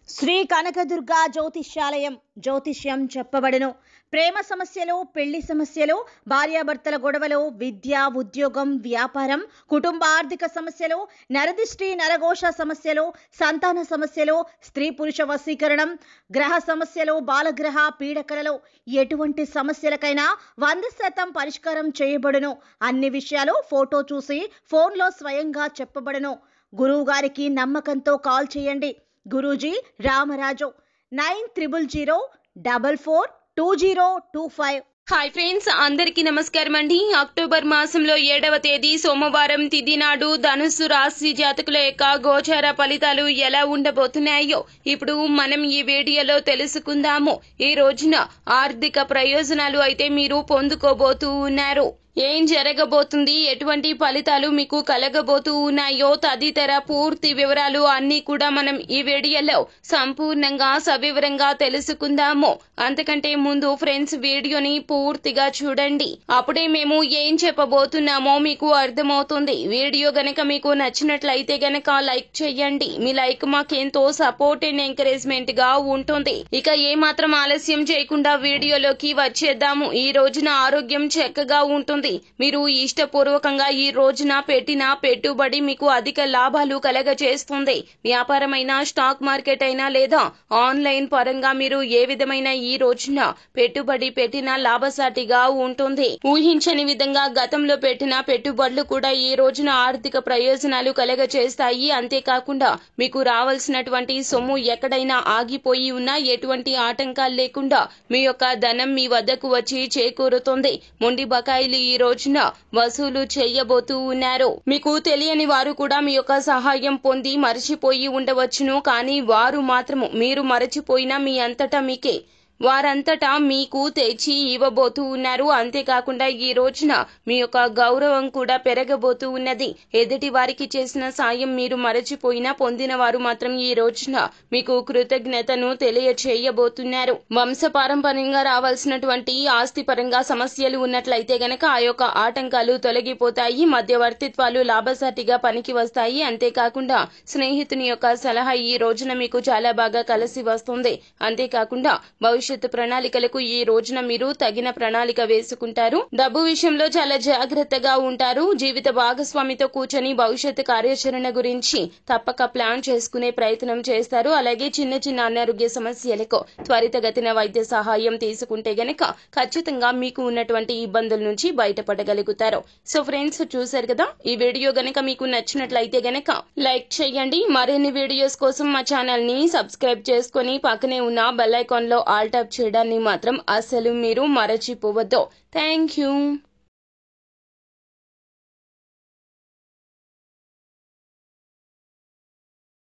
శ్రీ కనకదుర్గ జ్యోతిష్యాలయం జ్యోతిష్యం చెప్పబడును. ప్రేమ సమస్యలు, పెళ్లి సమస్యలు, భార్యాభర్తల గొడవలు, విద్య, ఉద్యోగం, వ్యాపారం, కుటుంబ ఆర్థిక సమస్యలు, నరదిష్టి, నరఘోష సమస్యలు, సంతాన సమస్యలు, స్త్రీ పురుష వశీకరణం, గ్రహ సమస్యలు, బాలగ్రహ పీడకలలో ఎటువంటి సమస్యలకైనా 100% పరిష్కారం చేయబడును. అన్ని విషయాలు ఫోటో చూసి ఫోన్లో స్వయంగా చెప్పబడును. గురువు గారికి నమ్మకంతో కాల్ చేయండి. గురూజీ రామరాజు 9000442025. హాయ్ ఫ్రెండ్స్, అందరికీ నమస్కారం అండి. అక్టోబర్ మాసంలో 7వ తేదీ సోమవారం తిథి నాడు ధనుస్సు రాశి జాతకుల యొక్క గోచార ఫలితాలు ఎలా ఉండబోతున్నాయో ఇప్పుడు మనం ఈ వీడియోలో తెలుసుకుందాము. ఈ రోజున ఆర్థిక ప్రయోజనాలు అయితే మీరు పొందుకోబోతూ ఉన్నారు. ఏం జరగబోతుంది, ఎటువంటి ఫలితాలు మీకు కలగబోతూ ఉన్నాయో తదితర పూర్తి వివరాలు అన్ని కూడా మనం ఈ వీడియోలో సంపూర్ణంగా సవివరంగా తెలుసుకుందాము. అంతకంటే ముందు ఫ్రెండ్స్, వీడియోని పూర్తిగా చూడండి. అప్పుడే మేము ఏం చెప్పబోతున్నామో మీకు అర్థమవుతుంది. వీడియో గనక మీకు నచ్చినట్లయితే గనక లైక్ చేయండి. మీ లైక్ మాకెంతో సపోర్ట్ అండ్ ఎంకరేజ్మెంట్ గా ఉంటుంది. ఇక ఏమాత్రం ఆలస్యం చేయకుండా వీడియోలోకి వచ్చేద్దాము. ఈ రోజున ఆరోగ్యం చక్కగా ఉంటుంది. మీరు ఇష్టపూర్వకంగా ఈ రోజున పెట్టిన పెట్టుబడి మీకు అధిక లాభాలు కలగజేస్తుంది. వ్యాపారమైన, స్టాక్ మార్కెట్ అయినా లేదా ఆన్లైన్ పరంగా మీరు ఏ విధమైన ఈ రోజున పెట్టుబడి పెట్టినా లాభసాటిగా ఉంటుంది. ఊహించని విధంగా గతంలో పెట్టిన పెట్టుబడులు కూడా ఈ రోజున ఆర్థిక ప్రయోజనాలు కలగజేస్తాయి. అంతేకాకుండా మీకు రావాల్సినటువంటి సొమ్ము ఎక్కడైనా ఆగిపోయి ఉన్నా ఎటువంటి ఆటంకాలు లేకుండా మీ యొక్క ధనం మీ వద్దకు వచ్చి చేకూరుతుంది. మొండి బకాయిలు ఈ రోజున వసూలు చేయబోతూ ఉన్నారు. మీకు తెలియని వారు కూడా మీ యొక్క సహాయం పొంది మరచిపోయి ఉండవచ్చును. కానీ వారు మాత్రము మీరు మరచిపోయినా మీ అంతటా మీకే వారంతటా మీకు తెచ్చి ఇవ్వబోతూ ఉన్నారు. అంతేకాకుండా ఈ రోజున మీ యొక్క గౌరవం కూడా పెరగబోతూ ఉన్నది. ఎదుటి వారికి చేసిన సాయం మీరు మరచిపోయినా పొందిన వారు మాత్రం ఈ రోజున మీకు కృతజ్ఞతను తెలియచేయబోతున్నారు. వంశపారంపర్యంగా రావాల్సినటువంటి ఆస్తి పరంగా సమస్యలు ఉన్నట్లయితే గనక ఆ యొక్క ఆటంకాలు తొలగిపోతాయి. మధ్యవర్తిత్వాలు లాభసాటిగా పనికి వస్తాయి. అంతేకాకుండా స్నేహితుని యొక్క సలహా ఈ రోజున మీకు చాలా బాగా కలిసి వస్తుంది. అంతేకాకుండా భవిష్యత్తు ప్రణాళికలకు ఈ రోజున మీరు తగిన ప్రణాళిక వేసుకుంటారు. డబ్బు విషయంలో చాలా జాగ్రత్తగా ఉంటారు. జీవిత భాగస్వామితో కూర్చొని భవిష్యత్తు కార్యాచరణ గురించి తప్పక ప్లాన్ చేసుకునే ప్రయత్నం చేస్తారు. అలాగే చిన్న చిన్న అనారోగ్య సమస్యలకు త్వరితగతిన వైద్య సహాయం తీసుకుంటే గనక ఖచ్చితంగా మీకు ఉన్నటువంటి ఇబ్బందుల నుంచి బయటపడగలుగుతారు. సో ఫ్రెండ్స్, చూశారు కదా, ఈ వీడియో గనక మీకు నచ్చినట్లయితే గనక లైక్ చేయండి. మరిన్ని వీడియోస్ కోసం మా ఛానల్ ని సబ్స్క్రైబ్ చేసుకుని పక్కనే ఉన్న బెల్ ఐకాన్ లో ఆల్ టాప్ చేయడాన్ని మాత్రం అసలు మీరు మరచిపోవద్దు. Thank you.